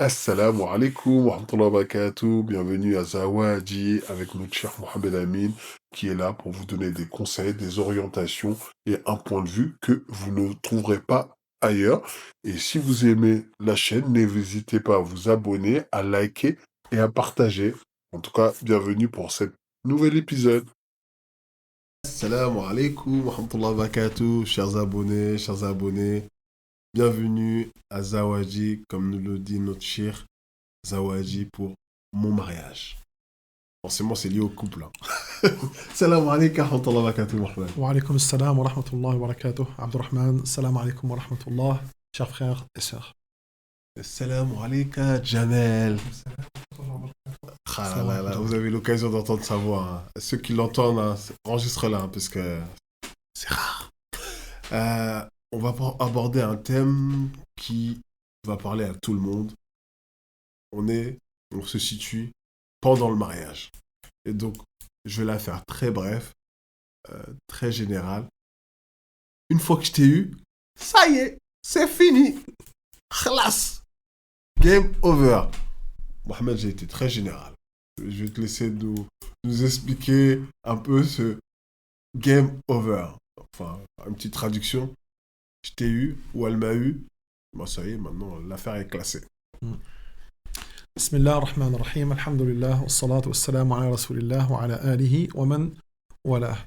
Assalamu alaikum wa rahmatullahi wa barakatuh. Bienvenue à Zawadji avec notre cher Mohamed Amin qui est là pour vous donner des conseils, des orientations et un point de vue que vous ne trouverez pas ailleurs. Et si vous aimez la chaîne, n'hésitez pas à vous abonner, à liker et à partager. En tout cas, bienvenue pour cet nouvel épisode. Assalamu alaikum wa rahmatullahi wa barakatuh, chers abonnés, chers abonnés. Bienvenue à Zawadji, comme nous le dit notre cher Zawadji pour mon mariage. Forcément, c'est lié au couple. Salam alaikum wa rahmatullahi wa barakatuh, Mohamed. Wa alaykum salam wa rahmatullahi wa barakatuh. Abdurrahman, salam alaikum wa rahmatullah, chers frères et sœurs. Salam alaikum, Jamel. Ah là là, vous avez l'occasion d'entendre sa voix. Hein. Ceux qui l'entendent, hein, enregistre-la, hein, parce que c'est rare. On va aborder un thème qui va parler à tout le monde. On se situe pendant le mariage. Et donc, je vais la faire très bref, très générale. Une fois que je t'ai eu, ça y est, c'est fini. Khalas. Game over. Mohamed, j'ai été très général. Je vais te laisser nous expliquer un peu ce game over. Enfin, une petite traduction. Je t'ai eu ou elle m'a eu. Bon, ça y est, maintenant, l'affaire est classée. Bismillah ar-Rahman ar-Rahim, alhamdulillah, wa salatu wa salamu ala rasulillah wa ala alihi wa man wala.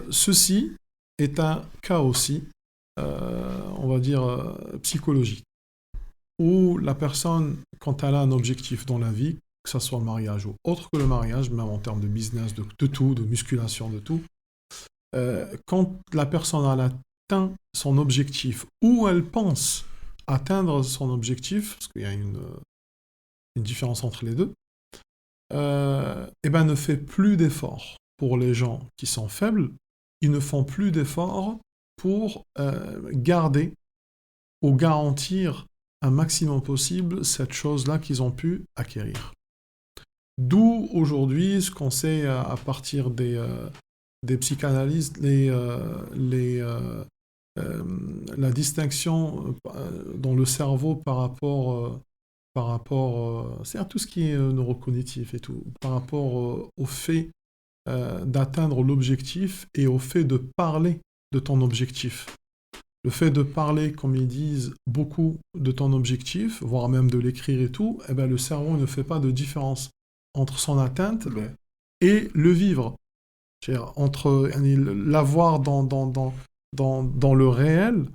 Ceci est un cas aussi, on va dire, psychologique, où la personne, quand elle a un objectif dans la vie, que ce soit le mariage ou autre que le mariage, même en termes de business, de tout, de musculation, de tout, quand la personne a atteint son objectif, ou elle pense atteindre son objectif, parce qu'il y a une différence entre les deux, et ben ne fait plus d'efforts pour les gens qui sont faibles, ils ne font plus d'efforts pour garder ou garantir un maximum possible cette chose-là qu'ils ont pu acquérir. D'où aujourd'hui ce qu'on sait à partir des psychanalystes, la distinction dans le cerveau par rapport c'est-à-dire tout ce qui est neurocognitif et tout, par rapport au fait d'atteindre l'objectif et au fait de parler de ton objectif. Le fait de parler, comme ils disent, beaucoup de ton objectif, voire même de l'écrire et tout, eh ben, le cerveau ne fait pas de différence entre son atteinte et le vivre. C'est-à-dire entre l'avoir dans le réel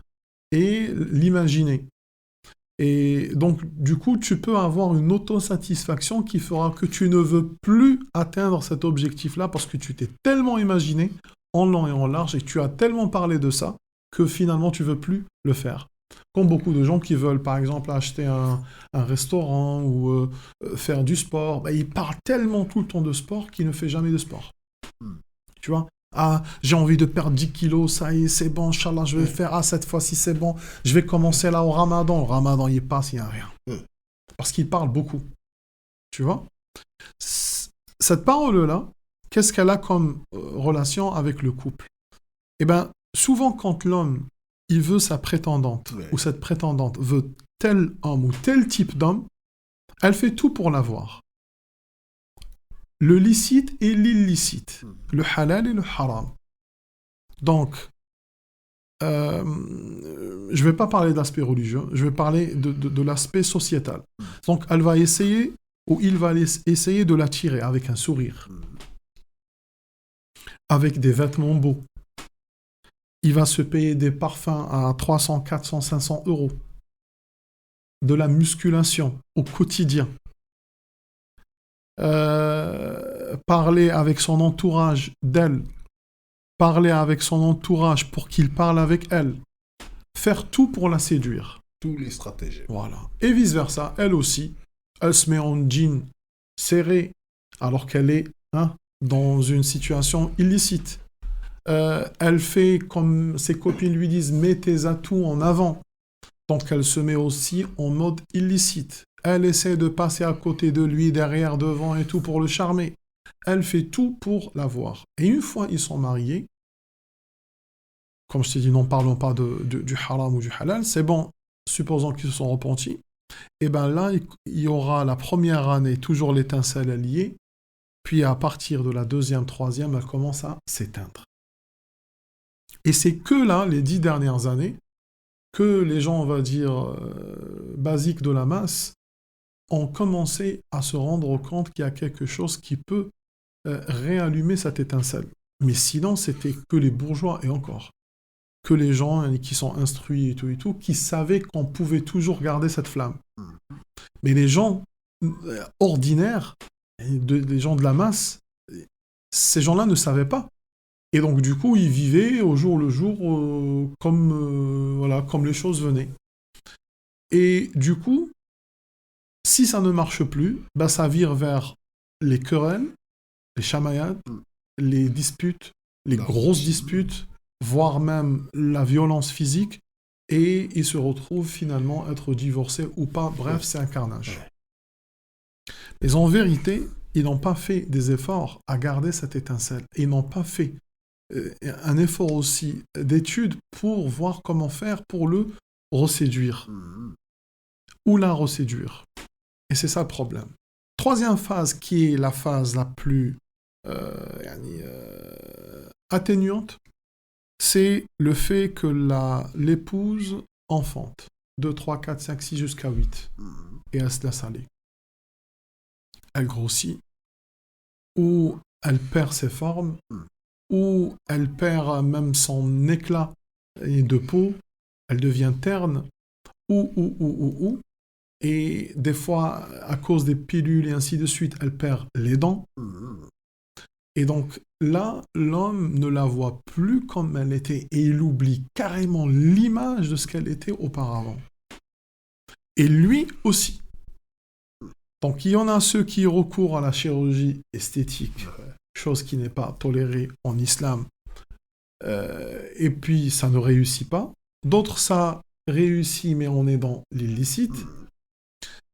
et l'imaginer. Et donc, du coup, tu peux avoir une autosatisfaction qui fera que tu ne veux plus atteindre cet objectif-là parce que tu t'es tellement imaginé en long et en large et tu as tellement parlé de ça que finalement, tu ne veux plus le faire. Comme beaucoup de gens qui veulent, par exemple, acheter un restaurant ou faire du sport, bah, ils parlent tellement tout le temps de sport qu'ils ne font jamais de sport. Tu vois ? Ah, j'ai envie de perdre 10 kilos, ça y est, c'est bon, Inch'Allah, je vais faire, cette fois-ci, c'est bon, je vais commencer là au Ramadan. Le Ramadan, il passe, il n'y a rien. Parce qu'il parle beaucoup. Tu vois ? Cette parole-là, qu'est-ce qu'elle a comme relation avec le couple ? Eh bien, souvent, quand l'homme, il veut sa prétendante, ou cette prétendante veut tel homme ou tel type d'homme, elle fait tout pour l'avoir. Le licite et l'illicite, le halal et le haram. Donc, je ne vais pas parler d'aspect religieux, je vais parler de l'aspect sociétal. Donc, elle va essayer, ou il va essayer de l'attirer avec un sourire, avec des vêtements beaux. Il va se payer des parfums à 300, 400, 500 euros. De la musculation au quotidien. Parler avec son entourage d'elle, parler avec son entourage pour qu'il parle avec elle, faire tout pour la séduire. Tous les stratagèmes. Voilà. Et vice-versa, elle aussi, elle se met en jean serré alors qu'elle est dans une situation illicite. Elle fait comme ses copines lui disent, mets tes atouts en avant. Donc elle se met aussi en mode illicite. Elle essaie de passer à côté de lui, derrière, devant et tout pour le charmer. Elle fait tout pour l'avoir. Et une fois ils sont mariés, comme je t'ai dit, n'en parlons pas du haram ou du halal, c'est bon, supposons qu'ils se sont repentis, Et bien là, il y aura la première année, toujours l'étincelle liée, puis à partir de la deuxième, troisième, elle commence à s'éteindre. Et c'est que là, les 10 dernières années, que les gens, on va dire, basiques de la masse, ont commencé à se rendre compte qu'il y a quelque chose qui peut réallumer cette étincelle. Mais sinon, c'était que les bourgeois, et encore, que les gens qui sont instruits et tout, qui savaient qu'on pouvait toujours garder cette flamme. Mais les gens ordinaires, les gens de la masse, ces gens-là ne savaient pas. Et donc, du coup, ils vivaient au jour le jour comme les choses venaient. Et du coup, si ça ne marche plus, bah, ça vire vers les querelles, les chamaillades, les disputes, les grosses disputes, voire même la violence physique, et ils se retrouvent finalement être divorcés ou pas. Bref, c'est un carnage. Mais en vérité, ils n'ont pas fait des efforts à garder cette étincelle. Ils n'ont pas fait un effort aussi d'étude pour voir comment faire pour le reséduire. Ou la reséduire. Et c'est ça le problème. Troisième phase, qui est la phase la plus atténuante, c'est le fait que l'épouse enfante. 2, 3, 4, 5, 6 jusqu'à 8. Et elle se laisse aller. Elle grossit. Ou elle perd ses formes. Ou elle perd même son éclat de peau. Elle devient terne. Ou. Et des fois, à cause des pilules et ainsi de suite, elle perd les dents. Et donc là, l'homme ne la voit plus comme elle était et il oublie carrément l'image de ce qu'elle était auparavant. Et lui aussi. Donc il y en a ceux qui recourent à la chirurgie esthétique, chose qui n'est pas tolérée en islam. Et puis ça ne réussit pas. D'autres, ça réussit, mais on est dans l'illicite.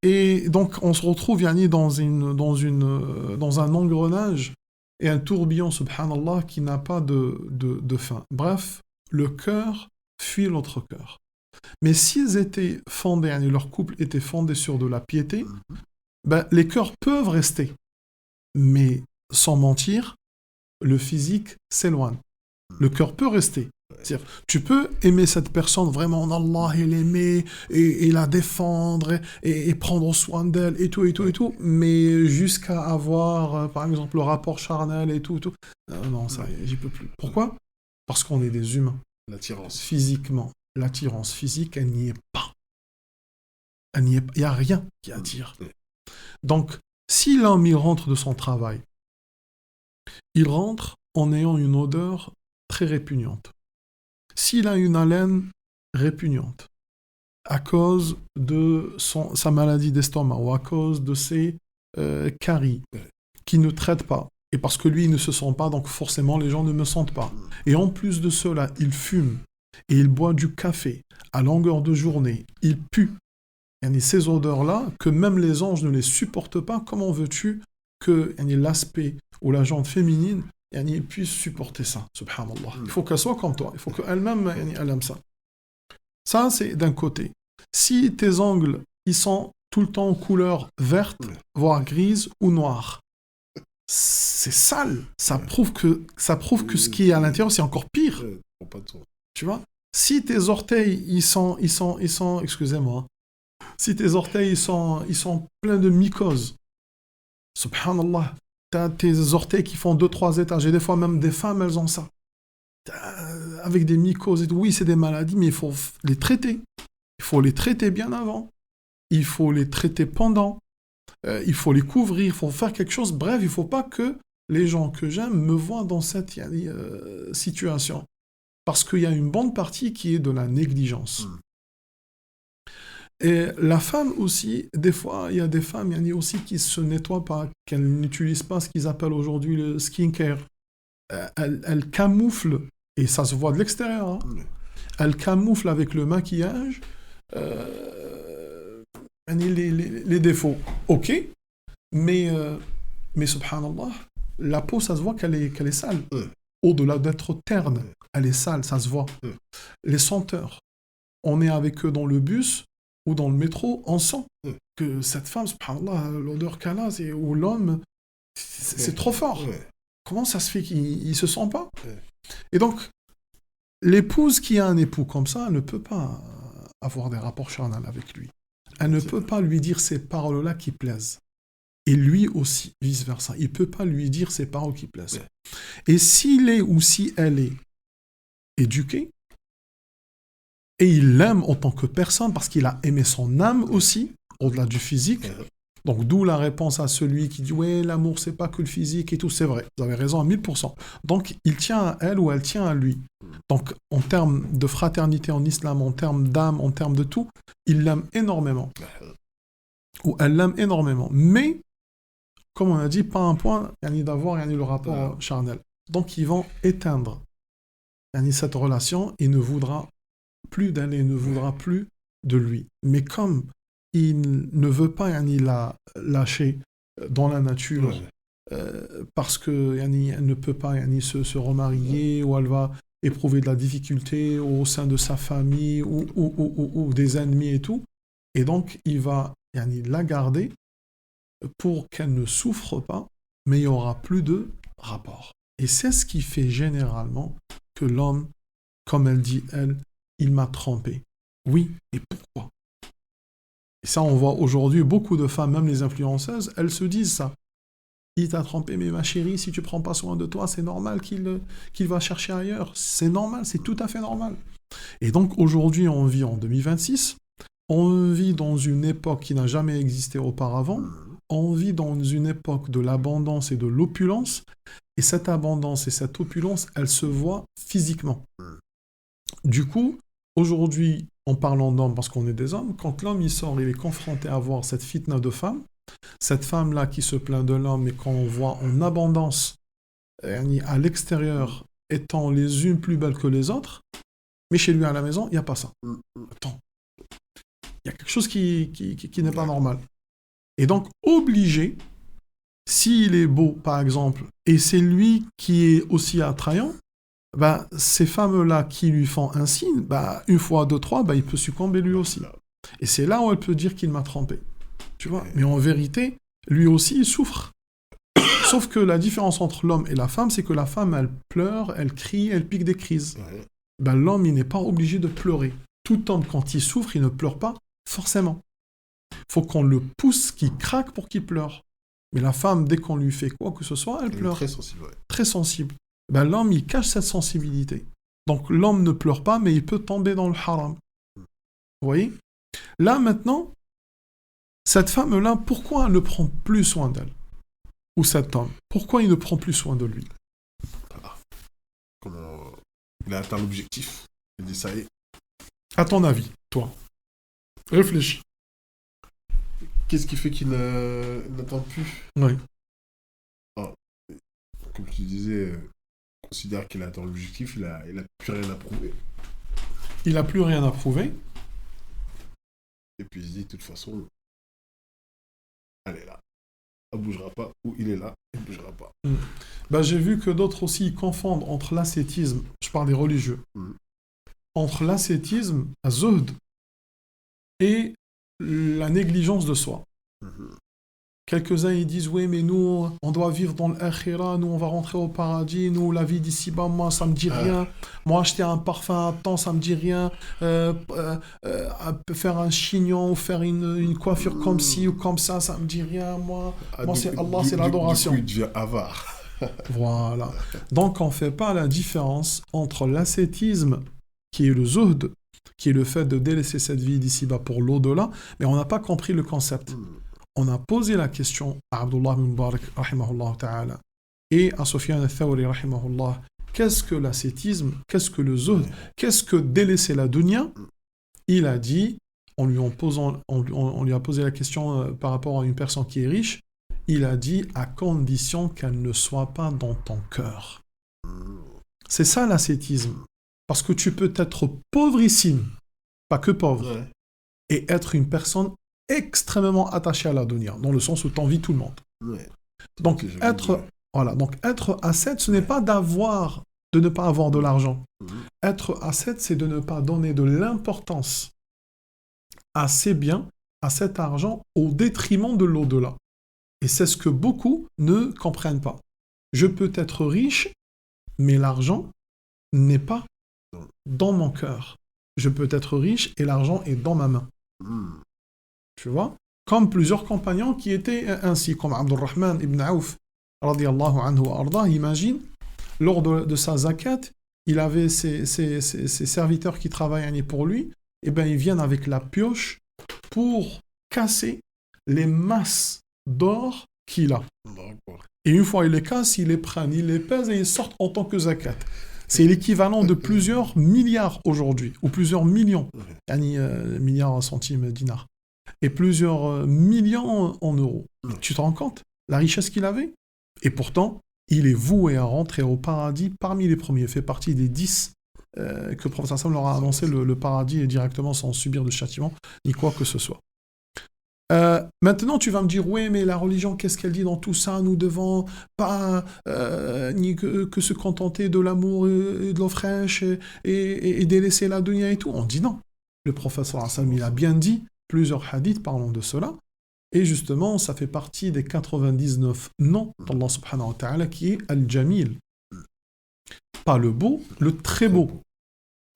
Et donc on se retrouve dans un engrenage et un tourbillon, subhanallah, qui n'a pas de fin. Bref, le cœur fuit l'autre cœur. Mais s'ils étaient fondés, leur couple était fondé sur de la piété, ben, les cœurs peuvent rester. Mais sans mentir, le physique s'éloigne. Le cœur peut rester. C'est-à-dire, tu peux aimer cette personne vraiment en Allah et l'aimer et la défendre et prendre soin d'elle et tout, mais jusqu'à avoir, par exemple, le rapport charnel et tout. Non, ça, j'y peux plus. Pourquoi ? Parce qu'on est des humains. L'attirance. Physiquement, l'attirance physique, elle n'y est pas. Il n'y a rien qui attire. Donc, si l'homme, il rentre de son travail, il rentre en ayant une odeur très répugnante. S'il a une haleine répugnante, à cause de sa maladie d'estomac ou à cause de ses caries, qui ne traite pas, et parce que lui, il ne se sent pas, donc forcément, les gens ne me sentent pas. Et en plus de cela, il fume, et il boit du café à longueur de journée, il pue. Et ces odeurs-là, que même les anges ne les supportent pas, comment veux-tu que l'aspect ou la jante féminine puisse supporter ça, subhanallah. Il faut qu'elle soit comme toi, il faut qu'elle-même elle aime ça. Ça, c'est d'un côté. Si tes ongles, ils sont tout le temps en couleur verte, voire grise ou noire, c'est sale. Ça prouve que ce qui est à l'intérieur, c'est encore pire. Tu vois ? Si tes orteils, ils sont, excusez-moi, si tes orteils, ils sont pleins de mycoses, subhanallah, t'as tes orteils qui font 2-3 étages, et des fois même des femmes, elles ont ça. Avec des mycoses et tout. Oui, c'est des maladies, mais il faut les traiter. Il faut les traiter bien avant. Il faut les traiter pendant. Il faut les couvrir, il faut faire quelque chose. Bref, il ne faut pas que les gens que j'aime me voient dans cette situation. Parce qu'il y a une bonne partie qui est de la négligence. Et la femme aussi, des fois, il y a des femmes aussi qui ne se nettoient pas, qui n'utilisent pas ce qu'ils appellent aujourd'hui le skincare. Elles camouflent, et ça se voit de l'extérieur, hein. Elles camouflent avec le maquillage les défauts. Ok, mais subhanallah, la peau, ça se voit qu'elle est sale. Au-delà d'être terne, elle est sale, ça se voit. Les senteurs, on est avec eux dans le bus, ou dans le métro, on sent que cette femme, subhanallah, l'odeur qu'elle a, ou l'homme, c'est trop fort. Comment ça se fait qu'il ne se sent pas? Et donc, l'épouse qui a un époux comme ça, elle ne peut pas avoir des rapports charnels avec lui. Elle ne peut pas lui dire ces paroles-là qui plaisent. Et lui aussi, vice-versa. Il ne peut pas lui dire ces paroles qui plaisent. Et s'il est ou si elle est éduquée, et il l'aime en tant que personne, parce qu'il a aimé son âme aussi, au-delà du physique. Donc d'où la réponse à celui qui dit « Ouais, l'amour, c'est pas que le physique et tout », c'est vrai, vous avez raison à 1000%. Donc il tient à elle ou elle tient à lui. Donc en termes de fraternité en islam, en termes d'âme, en termes de tout, il l'aime énormément. Ou elle l'aime énormément. Mais, comme on a dit, pas un point, ni d'avoir le rapport charnel. Donc ils vont éteindre cette relation et ne voudra plus d'elle et ne voudra plus de lui. Mais comme il ne veut pas la lâcher dans la nature parce qu'elle ne peut pas se remarier ou elle va éprouver de la difficulté au sein de sa famille ou des ennemis et tout. Et donc, il va la garder pour qu'elle ne souffre pas, mais il n'y aura plus de rapport. Et c'est ce qui fait généralement que l'homme, comme elle dit, elle, il m'a trompé. Oui, et pourquoi? Et ça, on voit aujourd'hui beaucoup de femmes, même les influenceuses, elles se disent ça. Il t'a trompé, mais ma chérie, si tu prends pas soin de toi, c'est normal qu'il va chercher ailleurs. C'est normal, c'est tout à fait normal. Et donc aujourd'hui, on vit en 2026, on vit dans une époque qui n'a jamais existé auparavant, on vit dans une époque de l'abondance et de l'opulence, et cette abondance et cette opulence, elles se voient physiquement. Du coup, aujourd'hui, en parlant d'hommes, parce qu'on est des hommes, quand l'homme il sort, il est confronté à voir cette fitna de femme, cette femme-là qui se plaint de l'homme et qu'on voit en abondance à l'extérieur étant les unes plus belles que les autres, mais chez lui à la maison, il n'y a pas ça. Attends, il y a quelque chose qui n'est pas normal. Et donc, obligé, s'il est beau, par exemple, et c'est lui qui est aussi attrayant, ces femmes-là qui lui font un signe, une fois, deux, trois, il peut succomber lui aussi. Et c'est là où elle peut dire qu'il m'a trompé. Tu vois? Mais en vérité, lui aussi, il souffre. Sauf que la différence entre l'homme et la femme, c'est que la femme, elle pleure, elle crie, elle pique des crises. L'homme, il n'est pas obligé de pleurer. Tout homme, quand il souffre, il ne pleure pas forcément. Il faut qu'on le pousse, qu'il craque pour qu'il pleure. Mais la femme, dès qu'on lui fait quoi que ce soit, elle pleure. Très sensible. Très sensible. L'homme, il cache cette sensibilité. Donc l'homme ne pleure pas, mais il peut tomber dans le haram. Vous voyez? Là, maintenant, cette femme-là, pourquoi elle ne prend plus soin d'elle? Ou cet homme, pourquoi il ne prend plus soin de lui? Il a atteint l'objectif. Il dit ça y est. À ton avis, toi, réfléchis. Qu'est-ce qui fait qu'il n'attend plus? Oui. Comme tu disais, considère qu'il a atteint l'objectif, il a plus rien à prouver. Il n'a plus rien à prouver. Et puis il se dit, de toute façon, elle est là. Elle ne bougera pas. Ou il est là, il ne bougera pas. J'ai vu que d'autres aussi confondent entre l'ascétisme, je parle des religieux, entre l'ascétisme, la zuhd, et la négligence de soi. Quelques-uns, ils disent, oui, mais nous, on doit vivre dans l'akhira, nous, on va rentrer au paradis, nous, la vie d'ici-bas, moi, ça me dit rien. Moi, acheter un parfum à temps, ça me dit rien. Faire un chignon ou faire une coiffure comme ci ou comme ça me dit rien. Moi c'est Allah, c'est l'adoration. Du coup, il devient avare. Voilà. Donc, on ne fait pas la différence entre l'ascétisme, qui est le zuhd, qui est le fait de délaisser cette vie d'ici-bas pour l'au-delà, mais on n'a pas compris le concept. On a posé la question à Abdullah ibn Mubarak, rahimahullah ta'ala, et à Sufyan al-Thawri, rahimahullah, qu'est-ce que l'ascétisme, qu'est-ce que le zuhd, qu'est-ce que délaisser la dunya? Il a dit, on lui a posé la question par rapport à une personne qui est riche, il a dit, à condition qu'elle ne soit pas dans ton cœur. C'est ça l'ascétisme. Parce que tu peux être pauvrissime, pas que pauvre, et être une personne extrêmement attachée à la dunya, dans le sens où tu envies tout le monde. Donc être ascète, ce n'est pas de ne pas avoir de l'argent. Être ascète, c'est de ne pas donner de l'importance à ces biens, à cet argent, au détriment de l'au-delà. Et c'est ce que beaucoup ne comprennent pas. Je peux être riche, mais l'argent n'est pas dans mon cœur. Je peux être riche et l'argent est dans ma main. Tu vois? Comme plusieurs compagnons qui étaient ainsi, comme Abdurrahman ibn Auf, radiyallahu anhu wa arda, imagine, lors de sa zakat, il avait ses serviteurs qui travaillent pour lui, et bien ils viennent avec la pioche pour casser les masses d'or qu'il a. Et une fois ils les cassent, ils les prennent, ils les pèsent et ils sortent en tant que zakat. C'est l'équivalent de plusieurs milliards aujourd'hui, ou plusieurs millions, milliards centimes dinars, et plusieurs millions en euros. Tu te rends compte la richesse qu'il avait? Et pourtant, il est voué à rentrer au paradis parmi les premiers. Il fait partie des 10 que le prophète sallam leur a annoncé le paradis directement sans subir de châtiment, ni quoi que ce soit. Maintenant, tu vas me dire, oui, mais la religion, qu'est-ce qu'elle dit dans tout ça? Nous devons pas ni que se contenter de l'amour et de l'eau fraîche et délaisser la dunya et tout. On dit non. Le prophète sallallahu alayhi wa sallam, il a bien dit, plusieurs hadiths parlant de cela. Et justement, ça fait partie des 99 noms d'Allah subhanahu wa ta'ala qui est Al-Jamil. Pas le beau, le très beau.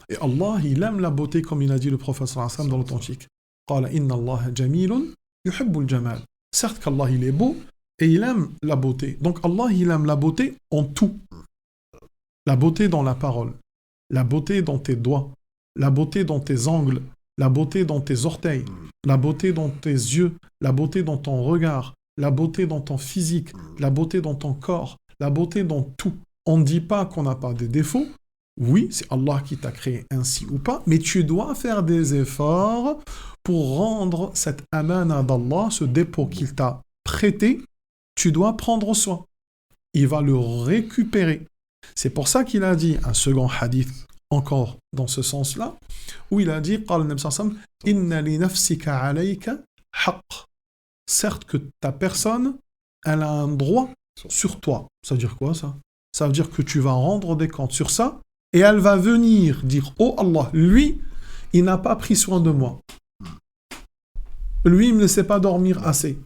Et Allah, il aime la beauté comme il a dit le prophète sallallahu alayhi wa sallam dans l'authentique. قال إن الله جميل يحب الجمال. Certes qu'Allah il est beau et il aime la beauté. Donc Allah il aime la beauté en tout. La beauté dans la parole, la beauté dans tes doigts, la beauté dans tes ongles, la beauté dans tes orteils, la beauté dans tes yeux, la beauté dans ton regard, la beauté dans ton physique, la beauté dans ton corps, la beauté dans tout. On ne dit pas qu'on n'a pas de défauts. Oui, c'est Allah qui t'a créé ainsi ou pas, mais tu dois faire des efforts pour rendre cette amana d'Allah, ce dépôt qu'il t'a prêté, tu dois prendre soin. Il va le récupérer. C'est pour ça qu'il a dit un second hadith, encore dans ce sens-là, où il a dit, قال النبي صلى الله عليه وسلم, إن لنفسك عليك حق. Certes que ta personne, elle a un droit sur toi. Ça veut dire quoi ça? Ça veut dire que tu vas rendre des comptes sur ça, et elle va venir dire, oh Allah, lui, il n'a pas pris soin de moi. Lui, il ne me laissait pas dormir assez.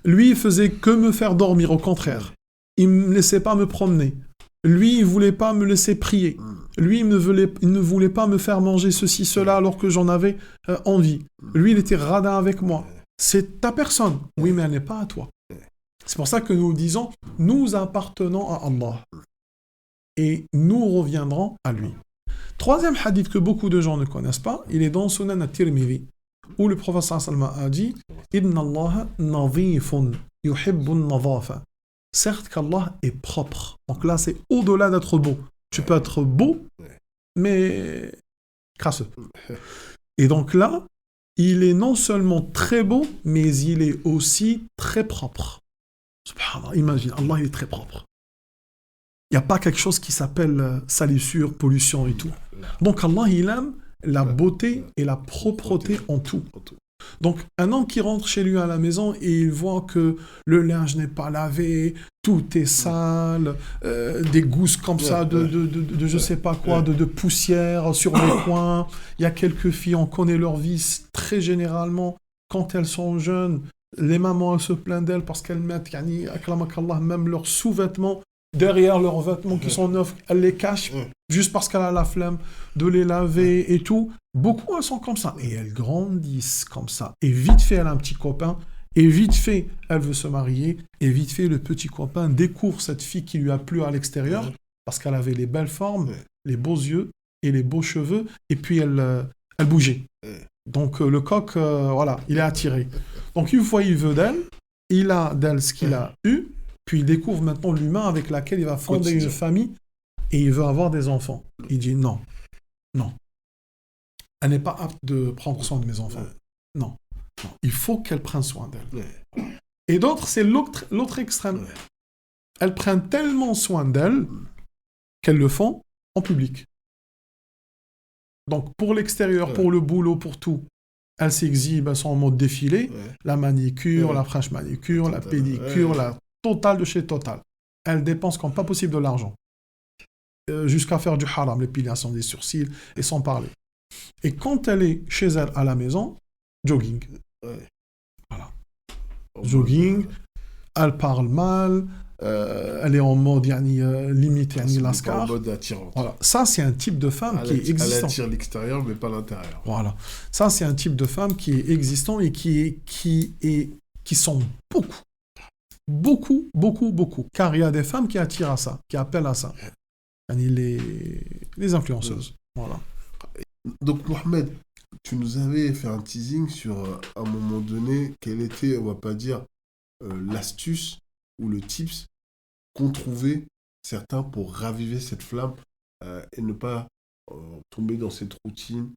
Lui, il faisait que me faire dormir, au contraire. Il ne me laissait pas me promener. Lui, il ne voulait pas me laisser prier. Lui, il ne voulait pas me faire manger ceci, cela, alors que j'en avais envie. Lui, il était radin avec moi. C'est ta personne. Oui, mais elle n'est pas à toi. C'est pour ça que nous disons, nous appartenons à Allah. Et nous reviendrons à lui. Troisième hadith que beaucoup de gens ne connaissent pas, il est dans Sunan at-Tirmidhi, où le prophète sallallahu alayhi wa sallam a dit « Inna Allah nadhifun yuhibbun nadhafa » Certes qu'Allah est propre. Donc là, c'est au-delà d'être beau. Tu peux être beau, mais crasseux. Et donc là, il est non seulement très beau, mais il est aussi très propre. Subhanallah, imagine, Allah il est très propre. Il n'y a pas quelque chose qui s'appelle salissure, pollution et tout. Donc Allah, il aime la beauté et la propreté en tout. Donc un homme qui rentre chez lui à la maison et il voit que le linge n'est pas lavé, tout est sale, des gousses comme ça de je sais pas quoi, de poussière sur les coins. Il y a quelques filles, on connaît leur vie très généralement. Quand elles sont jeunes, les mamans elles se plaignent d'elles parce qu'elles mettent, aklamakallah, même leurs sous-vêtements derrière leurs vêtements qui sont neufs, elles les cachent juste parce qu'elle a la flemme de les laver et tout. Beaucoup, elles sont comme ça. Et elles grandissent comme ça. Et vite fait, elle a un petit copain. Et vite fait, elle veut se marier. Et vite fait, le petit copain découvre cette fille qui lui a plu à l'extérieur parce qu'elle avait les belles formes, les beaux yeux et les beaux cheveux. Et puis, elle bougeait. Donc, le coq, voilà, il est attiré. Donc, une fois, il veut d'elle. Il a d'elle ce qu'il a eu. Puis il découvre maintenant l'humain avec lequel il va fonder une famille et il veut avoir des enfants. Il dit non. Elle n'est pas apte de prendre soin de mes enfants. Non. Il faut qu'elle prenne soin d'elle. Et d'autres, c'est l'autre extrême. Elles prennent tellement soin d'elles qu'elles le font en public. Donc pour l'extérieur, pour le boulot, pour tout, elles s'exhibent, elles sont en mode défilé. La manicure, la French manicure, la pédicure, la totale de chez Total. Elle dépense comme pas possible de l'argent. Jusqu'à faire du haram, l'épilation des sourcils, et sans parler. Et quand elle est chez elle à la maison, jogging. Ouais. Voilà. En Jogging, mode, elle parle mal, elle est en mode limite elle se met pas en lascar. mode attirante. Voilà. Ça, c'est un type de femme qui est Elle existant. attire l'extérieur, mais pas l'intérieur. Voilà. Ça, c'est un type de femme qui est existant et qui sont beaucoup. Car il y a des femmes qui attirent à ça, qui appellent à ça. Les influenceuses. Voilà. Donc, Mohamed, tu nous avais fait un teasing sur, à un moment donné, quelle était, on va pas dire, l'astuce ou le tips qu'ont trouvé certains pour raviver cette flamme et ne pas tomber dans cette routine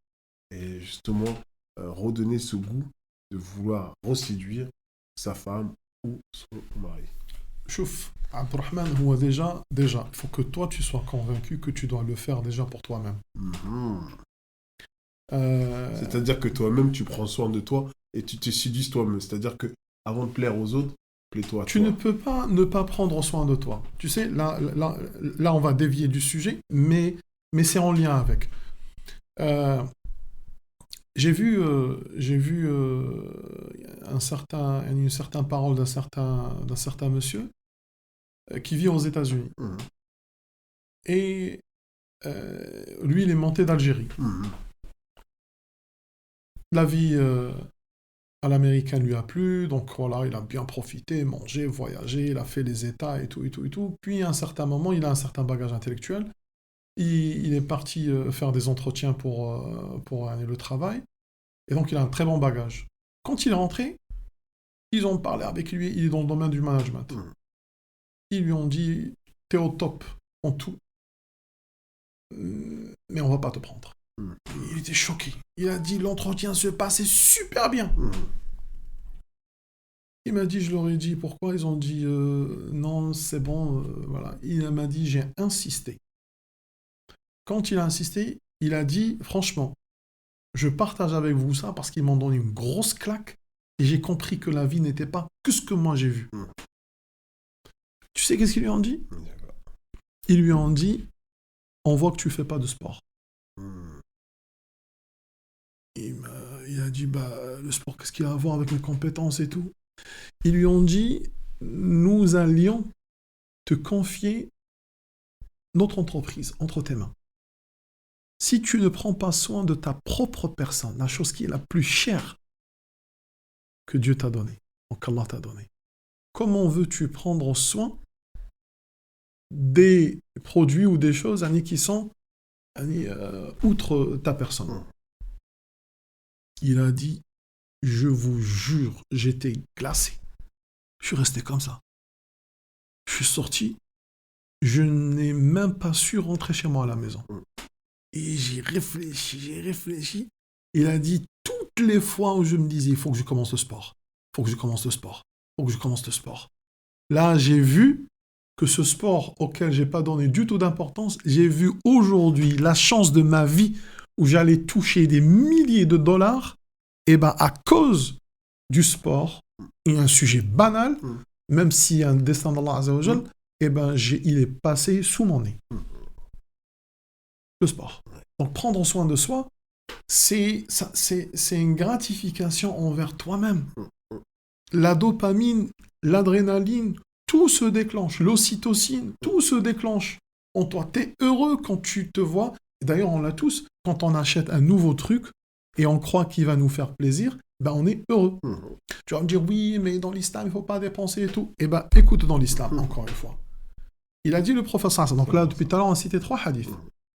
et justement redonner ce goût de vouloir reséduire sa femme ou son mari. Chouf, Abdurrahman, هو déjà, il faut que toi, tu sois convaincu que tu dois le faire déjà pour toi-même. C'est-à-dire que toi-même, tu prends soin de toi et tu te séduis toi-même. C'est-à-dire que avant de plaire aux autres, plais-toi à Tu toi. ne peux pas ne pas prendre soin de toi. Tu sais, là on va dévier du sujet, mais c'est en lien avec. J'ai vu une certaine parole d'un certain monsieur qui vit aux États-Unis. Et lui, il est monté d'Algérie. La vie à l'américaine lui a plu, donc voilà, il a bien profité, mangé, voyagé, il a fait les États et tout. Puis à un certain moment, il a un certain bagage intellectuel. Il est parti faire des entretiens pour le travail. Et donc, il a un très bon bagage. Quand il est rentré, ils ont parlé avec lui, il est dans le domaine du management. Ils lui ont dit, t'es au top en tout, mais on va pas te prendre. Il était choqué. Il a dit, l'entretien se passait super bien. Il m'a dit, je leur ai dit, pourquoi? Ils ont dit, non, c'est bon, voilà. Il m'a dit, j'ai insisté. Quand il a insisté, il a dit, franchement, je partage avec vous ça parce qu'ils m'ont donné une grosse claque et j'ai compris que la vie n'était pas que ce que moi j'ai vu. Tu sais qu'est-ce qu'ils lui ont dit? Ils lui ont dit, on voit que tu fais pas de sport. Il a dit, bah, le sport, qu'est-ce qu'il a à voir avec mes compétences et tout? Ils lui ont dit, nous allions te confier notre entreprise entre tes mains. Si tu ne prends pas soin de ta propre personne, la chose qui est la plus chère que Dieu t'a donnée, ou qu'Allah t'a donnée, comment veux-tu prendre soin des produits ou des choses qui sont outre ta personne? Il a dit, je vous jure, j'étais glacé. Je suis resté comme ça. Je suis sorti, je n'ai même pas su rentrer chez moi à la maison. Et j'ai réfléchi. Il a dit, toutes les fois où je me disais, il faut que je commence le sport. Là, j'ai vu que ce sport auquel j'ai pas donné du tout d'importance, j'ai vu aujourd'hui la chance de ma vie où j'allais toucher des milliers de dollars, et ben à cause du sport, et un sujet banal, même s'il y a un destin d'Allah Azza wa Jal, et ben il est passé sous mon nez. Le sport. Donc prendre soin de soi, c'est une gratification envers toi-même. La dopamine, l'adrénaline, tout se déclenche. L'ocytocine, tout se déclenche en toi. Tu es heureux quand tu te vois. D'ailleurs, on l'a tous. Quand on achète un nouveau truc et on croit qu'il va nous faire plaisir, ben on est heureux. Tu vas me dire, oui, mais dans l'islam, il ne faut pas dépenser et tout. Eh ben, écoute dans l'islam, encore une fois. Il a dit le prophète sallallahu alayhi wa sallam. Donc là, depuis tout à l'heure, on a cité 3 hadiths.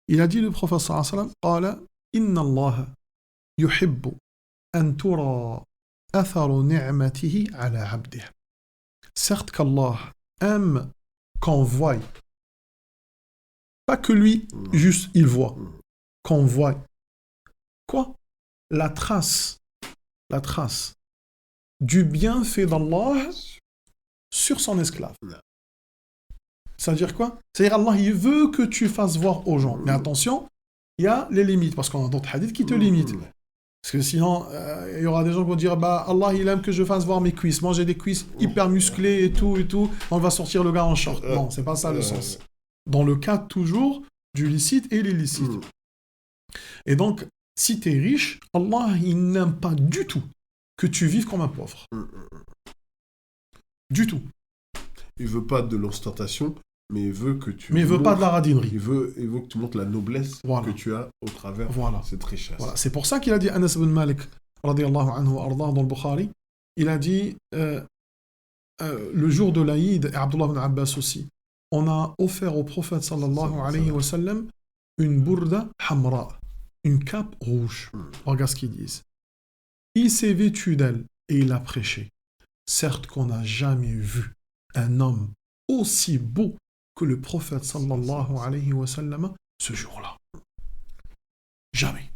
Il a dit le prophète sallallahu alayhi wa sallam, قال إن الله يحب أن ترى أثر نعمته على عبده. Certes qu'Allah aime qu'on voie, pas que lui, juste il voit, qu'on voie. Quoi? La trace du bienfait d'Allah sur son esclave. C'est-à-dire quoi? C'est-à-dire Allah, il veut que tu fasses voir aux gens. Mais attention, il y a les limites, parce qu'on a d'autres hadiths qui te limitent. Parce que sinon, il y aura des gens qui vont dire, bah, Allah, il aime que je fasse voir mes cuisses. Moi, j'ai des cuisses hyper musclées et tout. On va sortir le gars en short. Non, c'est pas ça le sens. Dans le cas, toujours, du licite et l'illicite. Et donc, si tu es riche, Allah, il n'aime pas du tout que tu vives comme un pauvre. Du tout. Il veut pas de l'ostentation, mais il veut que tu Mais il veut pas de la radinerie. il veut que tu montres la noblesse Voilà. que tu as au travers Voilà. de cette richesse. Voilà. C'est pour ça qu'il a dit Anas ibn Malik, radiyallahu anhu wa ardah, dans le Bukhari, il a dit le jour de l'Aïd, et Abdullah ibn Abbas aussi, on a offert au prophète sallallahu alayhi wa sallam une bourda hamra, une cape rouge. Regarde ce qu'ils disent. Il s'est vêtu d'elle et il a prêché. Certes qu'on n'a jamais vu un homme aussi beau que le prophète sallallahu alayhi wa sallam ce jour-là. Jamais.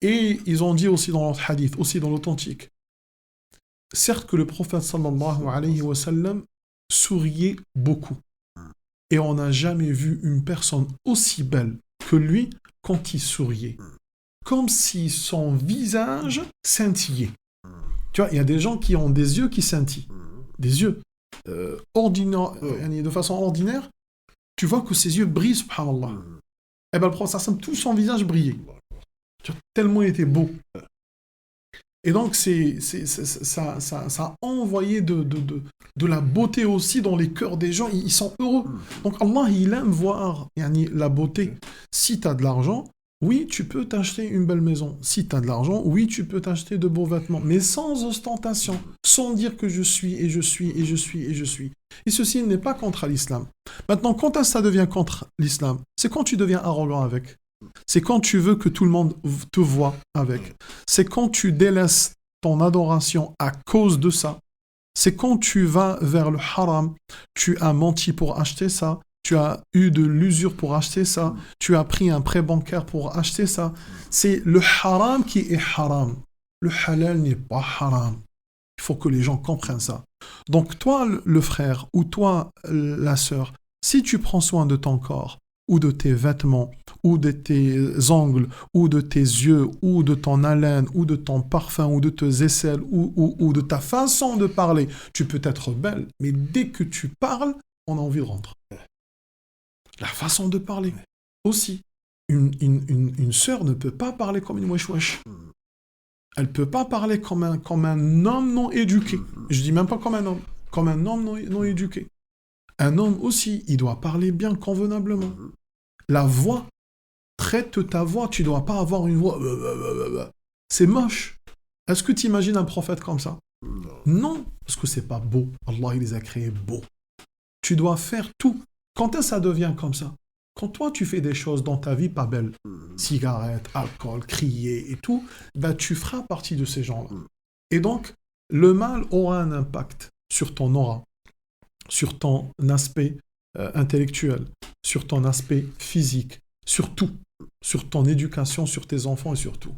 Et ils ont dit aussi dans leur hadith, aussi dans l'authentique, certes que le prophète sallallahu alayhi wa sallam souriait beaucoup. Et on n'a jamais vu une personne aussi belle que lui quand il souriait. Comme si son visage scintillait. Tu vois, il y a des gens qui ont des yeux qui scintillent. Des yeux ordinaires, de façon ordinaire, tu vois que ses yeux brillent, subhanallah. Et bien le prophète, tout son visage brillait. Tu vois, tellement il était beau. Et donc, ça a envoyé de la beauté aussi dans les cœurs des gens. Ils sont heureux. Donc, Allah, il aime voir la beauté. Si tu as de l'argent, oui, tu peux t'acheter une belle maison. Si tu as de l'argent, oui, tu peux t'acheter de beaux vêtements. Mais sans ostentation, sans dire que je suis, et je suis, et je suis, et je suis. Et ceci n'est pas contre l'islam. Maintenant, quand ça devient contre l'islam, c'est quand tu deviens arrogant avec. C'est quand tu veux que tout le monde te voit avec. C'est quand tu délaisses ton adoration à cause de ça. C'est quand tu vas vers le haram. Tu as menti pour acheter ça. Tu as eu de l'usure pour acheter ça. Tu as pris un prêt bancaire pour acheter ça. C'est le haram qui est haram. Le halal n'est pas haram. Il faut que les gens comprennent ça. Donc toi, le frère, ou toi, la sœur, si tu prends soin de ton corps, ou de tes vêtements, ou de tes ongles, ou de tes yeux, ou de ton haleine, ou de ton parfum, ou de tes aisselles, ou de ta façon de parler, tu peux être belle, mais dès que tu parles, on a envie de rentrer. La façon de parler, aussi. Une sœur ne peut pas parler comme une wesh-wesh. Elle ne peut pas parler comme un homme non éduqué. Je dis même pas comme un homme non éduqué. Un homme aussi, il doit parler bien, convenablement. La voix, traite ta voix, tu ne dois pas avoir une voix... C'est moche. Est-ce que tu imagines un prophète comme ça? Non, parce que c'est pas beau. Allah, il les a créés beaux. Tu dois faire tout. Quand est-ce que ça devient comme ça? Quand toi, tu fais des choses dans ta vie pas belles, cigarettes, alcool, crier et tout, ben, tu feras partie de ces gens-là. Et donc, le mal aura un impact sur ton aura, sur ton aspect intellectuel, sur ton aspect physique, sur tout, sur ton éducation, sur tes enfants et sur tout.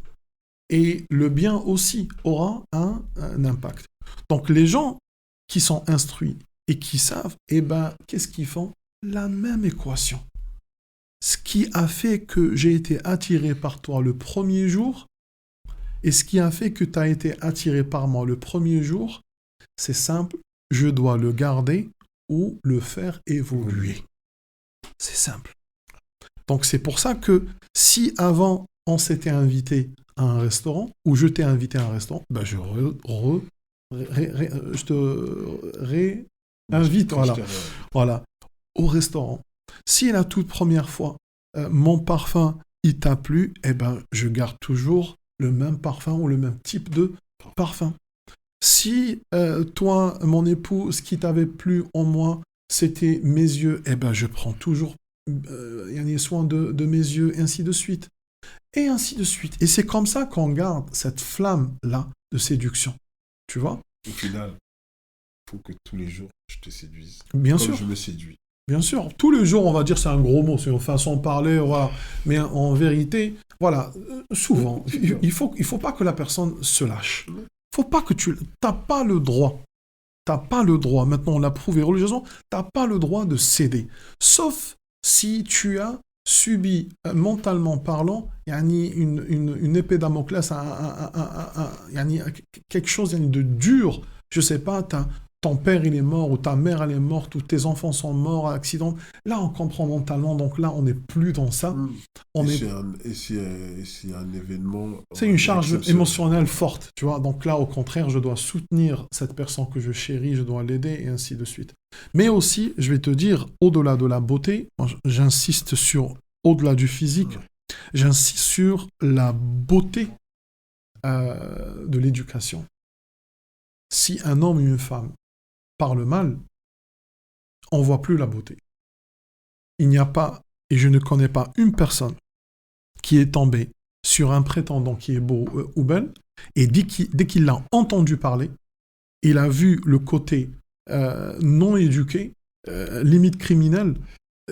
Et le bien aussi aura un impact. Donc les gens qui sont instruits et qui savent, eh ben, qu'est-ce qu'ils font? La même équation. Ce qui a fait que j'ai été attiré par toi le premier jour, et ce qui a fait que tu as été attiré par moi le premier jour, c'est simple, je dois le garder ou le faire évoluer. C'est simple. Donc c'est pour ça que si avant on s'était invité à un restaurant, ou je t'ai invité à un restaurant, ben je te réinvite voilà, au restaurant. Si la toute première fois, mon parfum, il t'a plu, eh ben je garde toujours le même parfum ou le même type de parfum. Si toi, mon époux, ce qui t'avait plu en moi, c'était mes yeux, eh ben je prends toujours soin de mes yeux, et ainsi de suite. Et ainsi de suite. Et c'est comme ça qu'on garde cette flamme-là de séduction. Tu vois? Au final, il faut que tous les jours, je te séduise. Bien comme sûr. je me séduis. Bien sûr. Tous les jours, on va dire, c'est un gros mot, c'est une façon de parler, voilà. Mais en vérité, voilà, souvent, il faut pas que la personne se lâche. Faut pas que t'as pas le droit. T'as pas le droit. Maintenant, on l'a prouvé religieusement, t'as pas le droit de céder. Sauf si tu as subi, mentalement parlant, une épée Damoclès, quelque chose de dur. Je sais pas, ton père il est mort, ou ta mère elle est morte, ou tes enfants sont morts à accident. Là, on comprend mentalement, donc là, on n'est plus dans ça. Mm. On Et est... s'il y a un événement, on C'est va une dire charge exceptionnel. émotionnelle forte, tu vois. Donc là, au contraire, je dois soutenir cette personne que je chéris, je dois l'aider, et ainsi de suite. Mais aussi, je vais te dire, au-delà de la beauté, moi, j'insiste sur, au-delà du physique, j'insiste sur la beauté de l'éducation. Si un homme ou une femme parle mal, on voit plus la beauté. Il n'y a pas, et je ne connais pas une personne qui est tombée sur un prétendant qui est beau ou belle, et dès qu'il l'a entendu parler, il a vu le côté non éduqué, limite criminel,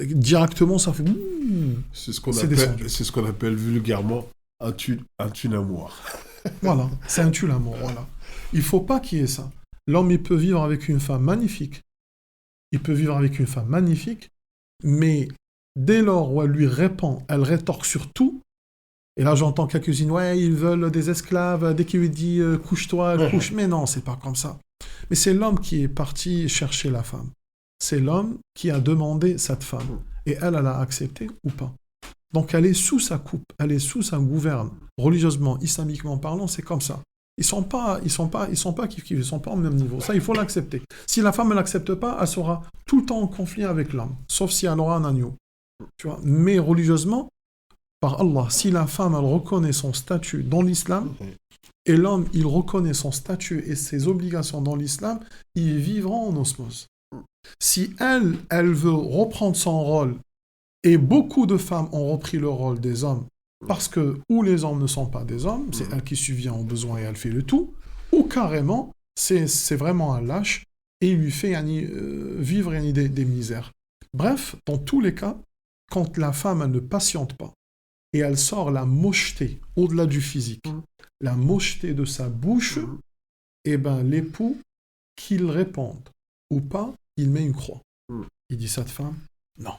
directement ça fait ouh, c'est descendu. C'est ce qu'on appelle vulgairement un tunamour. Voilà, c'est un tue l'amour, voilà. Il faut pas qu'il y ait ça. L'homme, il peut vivre avec une femme magnifique. Il peut vivre avec une femme magnifique, mais dès lors où elle lui répond, elle rétorque sur tout. Et là, j'entends quelques-unes, ouais, ils veulent des esclaves. Dès qu'il lui dit couche-toi, elle couche. Mais non, c'est pas comme ça. Mais c'est l'homme qui est parti chercher la femme. C'est l'homme qui a demandé cette femme. Et elle a accepté ou pas. Donc elle est sous sa coupe, elle est sous sa gouverne. Religieusement, islamiquement parlant, c'est comme ça. Ils sont pas kiff-kiff, ils sont pas au même niveau. Ça, il faut l'accepter. Si la femme ne l'accepte pas, elle sera tout le temps en conflit avec l'homme, sauf si elle aura un agneau. Tu vois. Mais religieusement, par Allah, si la femme elle reconnaît son statut dans l'islam et l'homme il reconnaît son statut et ses obligations dans l'islam, ils vivront en osmose. Si elle veut reprendre son rôle, et beaucoup de femmes ont repris le rôle des hommes parce que ou les hommes ne sont pas des hommes, c'est elle qui subvient aux besoins et elle fait le tout, ou carrément c'est vraiment un lâche et il lui fait vivre des misères. Bref, dans tous les cas, quand la femme elle ne patiente pas et elle sort la mocheté au-delà du physique, la mocheté de sa bouche, et ben l'époux, qu'il réponde ou pas, il met une croix. Il dit cette femme, non.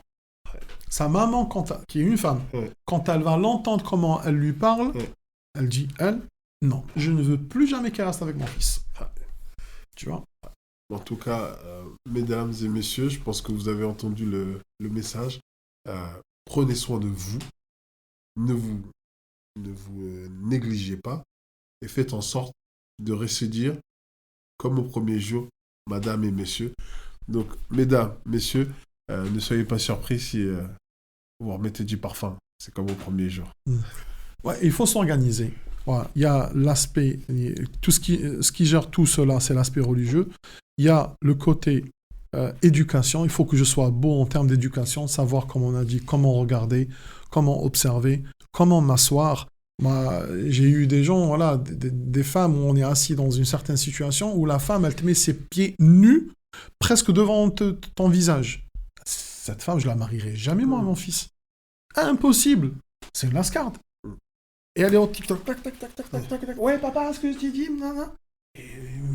Sa maman, qui est une femme, quand elle va l'entendre comment elle lui parle, elle dit, non, je ne veux plus jamais qu'elle reste avec mon fils. Tu vois? En tout cas, mesdames et messieurs, je pense que vous avez entendu le message. Prenez soin de vous. Ne vous négligez pas. Et faites en sorte de rester dire, comme au premier jour, madame et messieurs. Donc, mesdames, messieurs, ne soyez pas surpris si vous remettez du parfum. C'est comme au premier jour. Ouais, il faut s'organiser. Voilà. Il y a l'aspect, ce qui gère tout cela, c'est l'aspect religieux. Il y a le côté éducation. Il faut que je sois beau en termes d'éducation, savoir, comme on a dit, comment regarder, comment observer, comment m'asseoir. Moi, j'ai eu des gens, voilà, des femmes où on est assis dans une certaine situation où la femme, elle te met ses pieds nus presque devant ton visage. Cette femme, je la marierai jamais, moi, à mon fils. Impossible. C'est une lascarde. Et elle est au TikTok, tac, tac, tac, tac, tac, tac, tac. Ouais, papa, ce que je t'ai dit, nanana. Et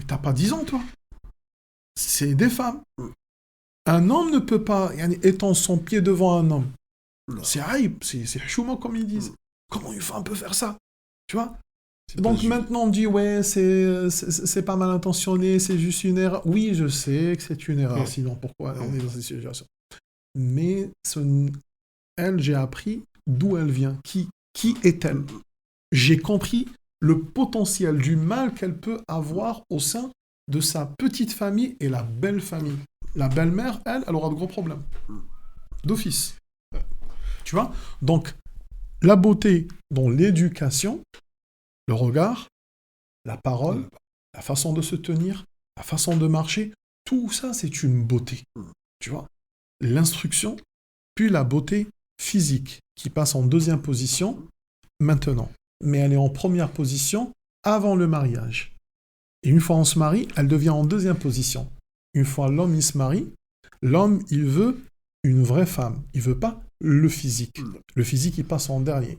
t'as pas 10 ans, toi. C'est des femmes. Un homme ne peut pas étendre son pied devant un homme. C'est haïb, c'est chouma, comme ils disent. Comment une femme peut faire ça? Tu vois? Donc maintenant, on dit, ouais, c'est pas mal intentionné, c'est juste une erreur. Oui, je sais que c'est une erreur, sinon pourquoi on est dans cette situation? Mais elle, j'ai appris d'où elle vient. Qui est-elle? J'ai compris le potentiel du mal qu'elle peut avoir au sein de sa petite famille et la belle famille. La belle-mère, elle aura de gros problèmes. D'office. Tu vois? Donc, la beauté dans l'éducation, le regard, la parole, la façon de se tenir, la façon de marcher, tout ça, c'est une beauté. Tu vois? L'instruction, puis la beauté physique, qui passe en deuxième position maintenant. Mais elle est en première position avant le mariage. Et une fois on se marie, elle devient en deuxième position. Une fois l'homme il se marie, l'homme il veut une vraie femme. Il veut pas le physique. Le physique il passe en dernier.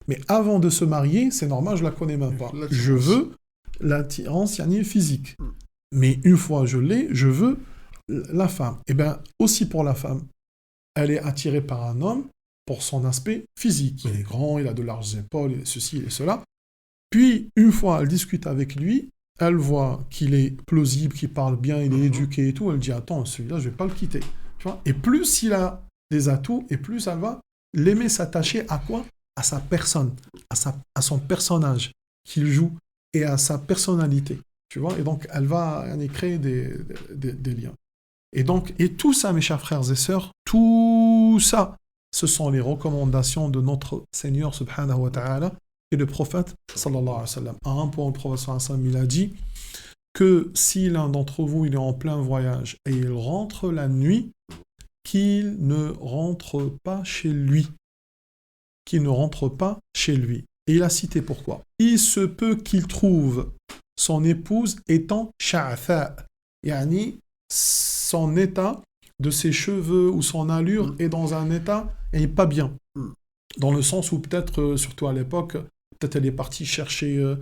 Mais avant de se marier, c'est normal, je la connais même pas. Je veux l'attirance physique. Mais une fois je l'ai, je veux la femme. Et bien aussi pour la femme, elle est attirée par un homme pour son aspect physique. Il est grand, il a de larges épaules, il est ceci, il est cela. Puis, une fois elle discute avec lui, elle voit qu'il est plausible, qu'il parle bien, il est éduqué et tout, elle dit, attends, celui-là, je vais pas le quitter. Tu vois? Et plus il a des atouts, et plus elle va l'aimer s'attacher à quoi? À sa personne, à son personnage qu'il joue, et à sa personnalité. Tu vois? Et donc, elle va créer des liens. Et donc, et tout ça, mes chers frères et sœurs, tout ça, ce sont les recommandations de notre Seigneur subhanahu wa ta'ala et le prophète sallallahu alayhi wa sallam. À un point, le prophète sallallahu alayhi wa sallam, il a dit que si l'un d'entre vous, il est en plein voyage et il rentre la nuit, qu'il ne rentre pas chez lui. Qu'il ne rentre pas chez lui. Et il a cité pourquoi. Il se peut qu'il trouve son épouse étant sha'atha, yani son état de ses cheveux ou son allure est dans un état et pas bien. Dans le sens où peut-être, surtout à l'époque, peut-être elle est partie chercher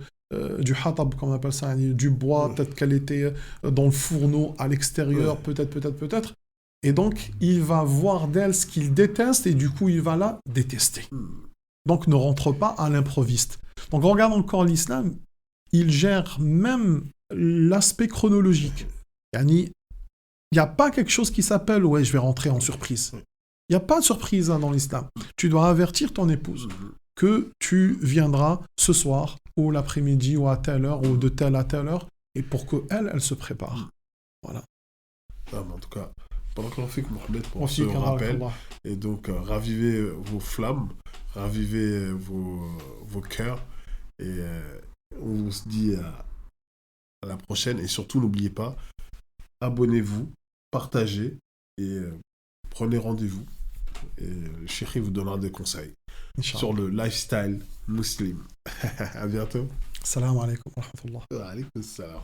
du hatab, comme on appelle ça, du bois, peut-être qu'elle était dans le fourneau à l'extérieur, peut-être. Et donc, il va voir d'elle ce qu'il déteste et du coup, il va la détester. Donc, ne rentre pas à l'improviste. Donc, regarde encore l'islam, il gère même l'aspect chronologique. Yani, il n'y a pas quelque chose qui s'appelle « ouais, je vais rentrer en surprise ». Il n'y a pas de surprise dans l'islam. Tu dois avertir ton épouse que tu viendras ce soir ou l'après-midi ou à telle heure ou de telle à telle heure et pour qu'elle, elle se prépare. Voilà. Ah, mais en tout cas, pendant qu'on fait que Mohamed pour ce rappel, et donc ravivez vos flammes, ravivez vos cœurs et on se dit à la prochaine et surtout n'oubliez pas, abonnez-vous, partagez et prenez rendez-vous et Chéri vous donnera des conseils sur le lifestyle musulman. À bientôt. Salam alaikum wa rahmatullah. Wa alaikum salam.